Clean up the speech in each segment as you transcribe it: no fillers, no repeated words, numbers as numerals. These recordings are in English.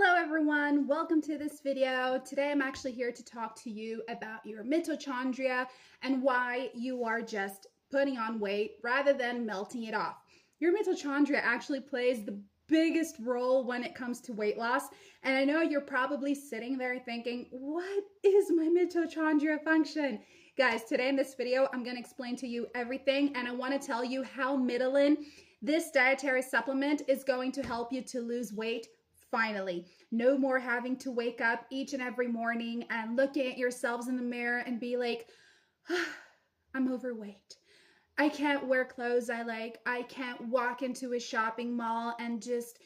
Hello everyone, welcome to this video. Today I'm actually here to talk to you about your mitochondria and why you are just putting on weight rather than melting it off. Your mitochondria actually plays the biggest role when it comes to weight loss, and I know you're probably sitting there thinking, what is my mitochondria function? Guys, today in this video I'm going to explain to you everything, and I want to tell you how Mitolyn, this dietary supplement, is going to help you to lose weight. Finally, no more having to wake up each and every morning and looking at yourselves in the mirror and be like, I'm overweight. I can't wear clothes I like. I can't walk into a shopping mall and just,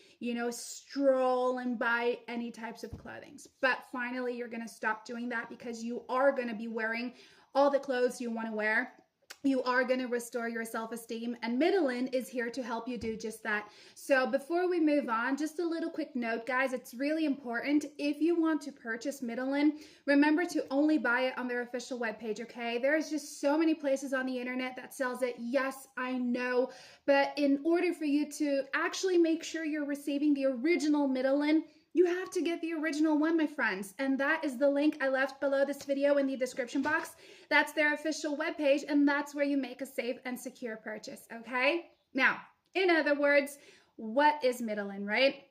stroll and buy any types of clothing. But finally, you're going to stop doing that because you are going to be wearing all the clothes you want to wear. You are going to restore your self-esteem, and Mitolyn is here to help you do just that. So before we move on, just a little quick note, guys. It's really important. If you want to purchase Mitolyn, remember to only buy it on their official webpage, okay? There's just so many places on the internet that sells it. Yes, I know, but in order for you to actually make sure you're receiving the original Mitolyn, you have to get the original one, my friends. And that is the link I left below this video in the description box. That's their official webpage, and that's where you make a safe and secure purchase, okay? Now, in other words, what is Mitolyn, right?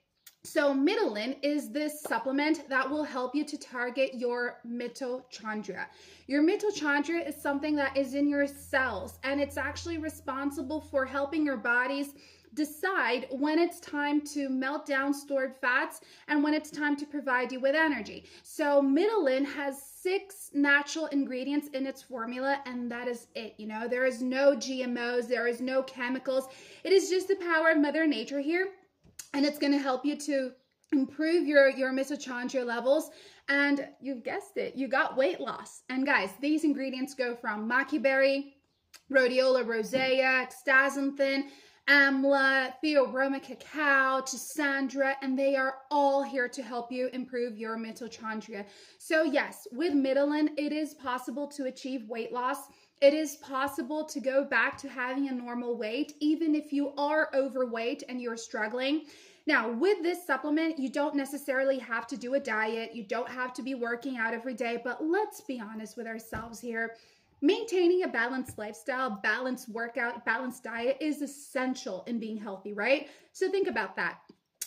So Mitolyn is this supplement that will help you to target your mitochondria. Your mitochondria is something that is in your cells, and it's actually responsible for helping your bodies decide when it's time to melt down stored fats and when it's time to provide you with energy. So Mitolyn has 6 natural ingredients in its formula, and that is it. There is no GMOs, there is no chemicals. It is just the power of Mother Nature here, and it's going to help you to improve your mitochondria levels. And you've guessed it, you got weight loss. And guys, these ingredients go from maqui berry, rhodiola rosea, astaxanthin, amla, theobroma cacao, chisandra, and they are all here to help you improve your mitochondria. So yes, with Mitolyn, it is possible to achieve weight loss. It is possible to go back to having a normal weight, even if you are overweight and you're struggling. Now, with this supplement, you don't necessarily have to do a diet. You don't have to be working out every day, but let's be honest with ourselves here. Maintaining a balanced lifestyle, balanced workout, balanced diet is essential in being healthy, right? So think about that.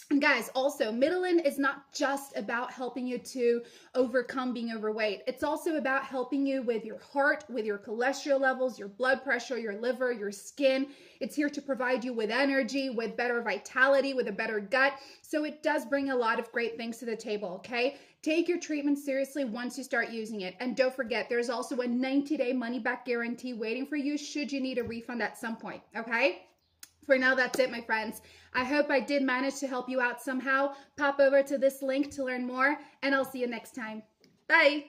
And guys, also, Mitolyn is not just about helping you to overcome being overweight. It's also about helping you with your heart, with your cholesterol levels, your blood pressure, your liver, your skin. It's here to provide you with energy, with better vitality, with a better gut. So it does bring a lot of great things to the table, okay? Take your treatment seriously once you start using it. And don't forget, there's also a 90-day money-back guarantee waiting for you should you need a refund at some point, okay? For now, that's it, my friends. I hope I did manage to help you out somehow. Pop over to this link to learn more, and I'll see you next time. Bye.